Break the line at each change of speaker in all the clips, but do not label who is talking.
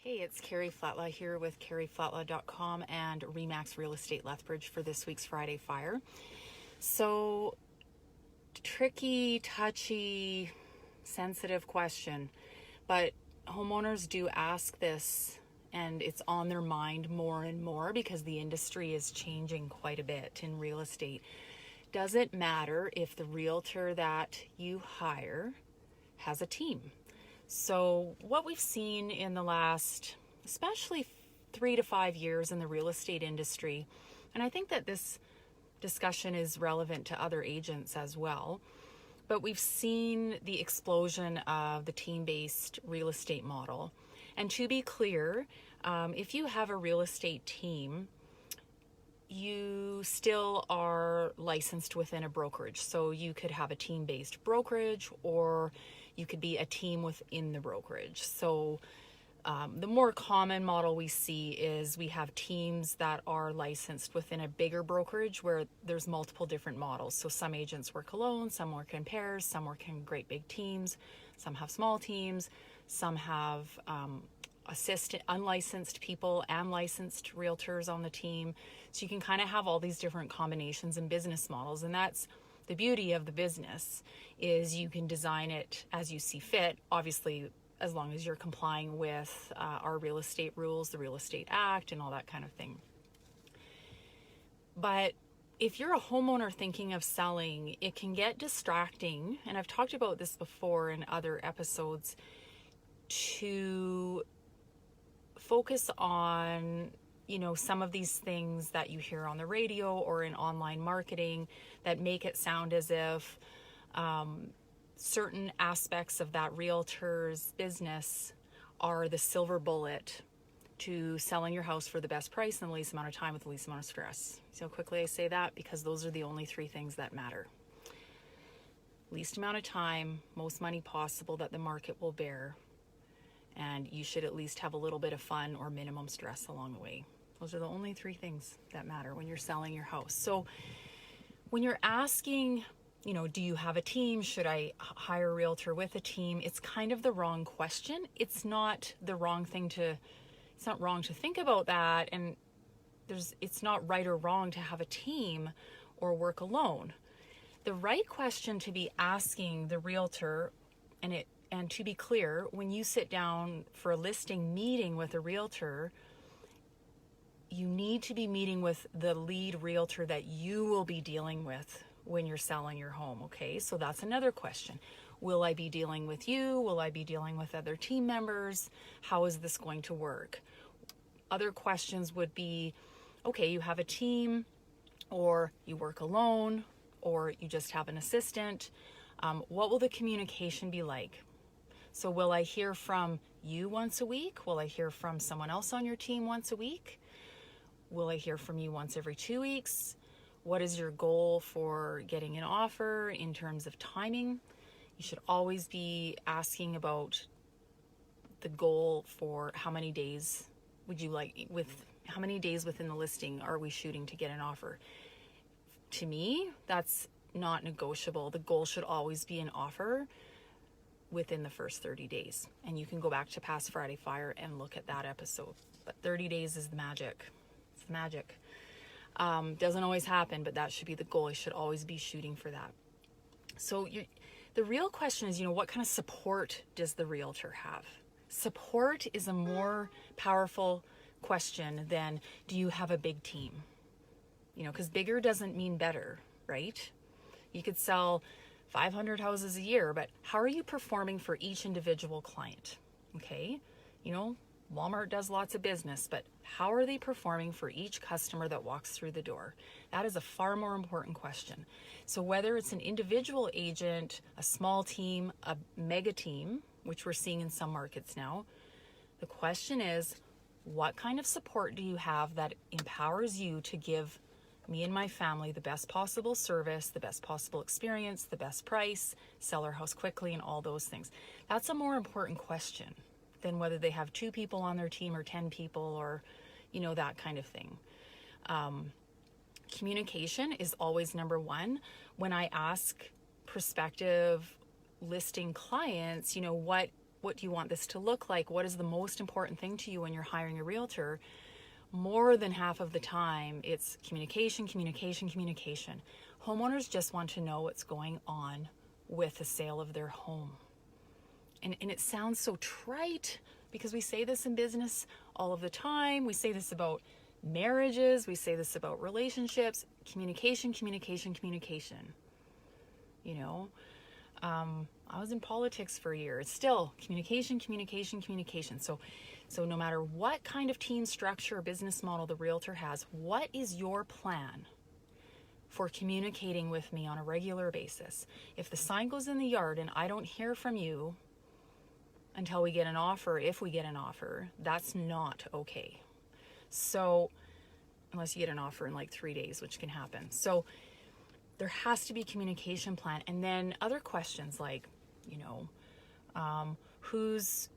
Hey, it's Carrie Flatlaw here with carrieflatlaw.com and Remax Real Estate Lethbridge for this week's Friday Fire. So, tricky, touchy, sensitive question, but homeowners do ask this and it's on their mind more and more because the industry is changing quite a bit in real estate. Does it matter if the realtor that you hire has a team? So what we've seen in the last, especially 3 to 5 years in the real estate industry, and I think that this discussion is relevant to other agents as well, but we've seen the explosion of the team-based real estate model. And to be clear, if you have a real estate team, you still are licensed within a brokerage. So you could have a team-based brokerage, or you could be a team within the brokerage. So the more common model we see is we have teams that are licensed within a bigger brokerage where there's multiple different models. So some agents work alone, some work in pairs, some work in great big teams, some have small teams, some have unlicensed people and licensed realtors on the team. So you can kind of have all these different combinations and business models, and that's the beauty of the business, is you can design it as you see fit, obviously as long as you're complying with our real estate rules, the Real Estate Act, and all that kind of thing. But if you're a homeowner thinking of selling, it can get distracting, and I've talked about this before in other episodes, to focus on some of these things that you hear on the radio or in online marketing that make it sound as if certain aspects of that realtor's business are the silver bullet to selling your house for the best price in the least amount of time with the least amount of stress. See how quickly I say that? Because those are the only 3 things that matter. Least amount of time, most money possible that the market will bear, and you should at least have a little bit of fun or minimum stress along the way. Those are the only 3 things that matter when you're selling your house. So when you're asking, do you have a team? Should I hire a realtor with a team? It's kind of the wrong question. It's not wrong to think about that. And it's not right or wrong to have a team or work alone. The right question to be asking the realtor, and to be clear, when you sit down for a listing meeting with a realtor, you need to be meeting with the lead realtor that you will be dealing with when you're selling your home, okay? So that's another question. Will I be dealing with you? Will I be dealing with other team members? How is this going to work? Other questions would be, okay, you have a team, or you work alone, or you just have an assistant. What will the communication be like? So will I hear from you once a week? Will I hear from someone else on your team once a week? Will I hear from you once every 2 weeks? What is your goal for getting an offer in terms of timing? You should always be asking about the goal for how many days how many days within the listing are we shooting to get an offer? To me, that's not negotiable. The goal should always be an offer within the first 30 days. And you can go back to past Friday Fire and look at that episode. But 30 days is the magic. It's the magic. Doesn't always happen, but that should be the goal. You should always be shooting for that. So the real question is, what kind of support does the realtor have? Support is a more powerful question than, do you have a big team? Because bigger doesn't mean better, right? You could sell 500 houses a year, but how are you performing for each individual client? Okay, Walmart does lots of business, but how are they performing for each customer that walks through the door? That is a far more important question. So whether it's an individual agent, a small team, a mega team, which we're seeing in some markets now, the question is, what kind of support do you have that empowers you to give me and my family the best possible service, the best possible experience, the best price, sell our house quickly, and all those things? That's a more important question than whether they have 2 people on their team or 10 people or, that kind of thing. Communication is always number 1. When I ask prospective listing clients, what what do you want this to look like? What is the most important thing to you when you're hiring a realtor? More than half of the time, it's communication, communication, communication. Homeowners just want to know what's going on with the sale of their home. And it sounds so trite because we say this in business all of the time. We say this about marriages. We say this about relationships. Communication, communication, communication. You know, I was in politics for a year. It's still communication, communication, communication. So no matter what kind of team structure or business model the realtor has, what is your plan for communicating with me on a regular basis? If the sign goes in the yard and I don't hear from you until we get an offer, if we get an offer, that's not okay. So, unless you get an offer in like 3 days, which can happen. So, there has to be communication plan. And then other questions like, who's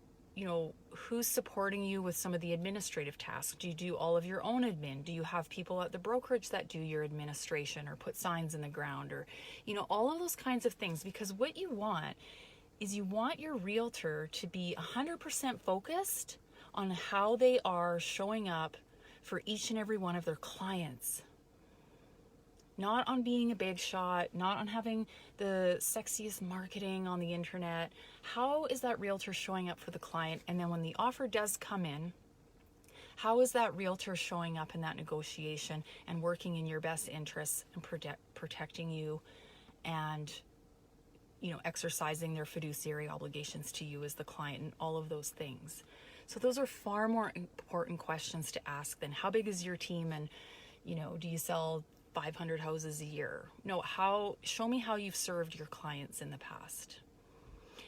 supporting you with some of the administrative tasks? Do you do all of your own admin? Do you have people at the brokerage that do your administration or put signs in the ground, or, all of those kinds of things? Because what you want is you want your realtor to be 100% focused on how they are showing up for each and every one of their clients. Not on being a big shot, not on having the sexiest marketing on the internet. How is that realtor showing up for the client? And then when the offer does come in, how is that realtor showing up in that negotiation and working in your best interests and protecting you and exercising their fiduciary obligations to you as the client and all of those things. So those are far more important questions to ask than how big is your team and, do you sell 500 houses a year? No, show me how you've served your clients in the past.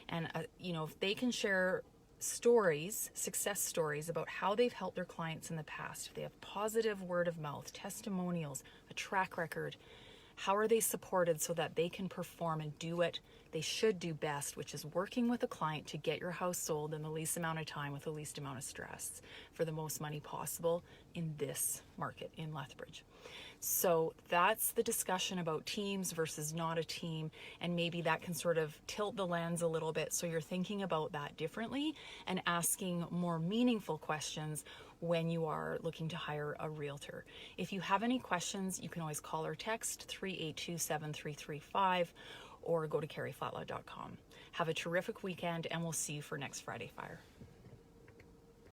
And, if they can share stories, success stories about how they've helped their clients in the past, if they have positive word of mouth, testimonials, a track record, how are they supported so that they can perform and do what they should do best, which is working with a client to get your house sold in the least amount of time with the least amount of stress for the most money possible in this market in Lethbridge. So that's the discussion about teams versus not a team, and maybe that can sort of tilt the lens a little bit so you're thinking about that differently and asking more meaningful questions when you are looking to hire a realtor. If you have any questions, you can always call or text 382-7335 or go to carrieflatlaw.com. Have a terrific weekend, and we'll see you for next Friday Fire.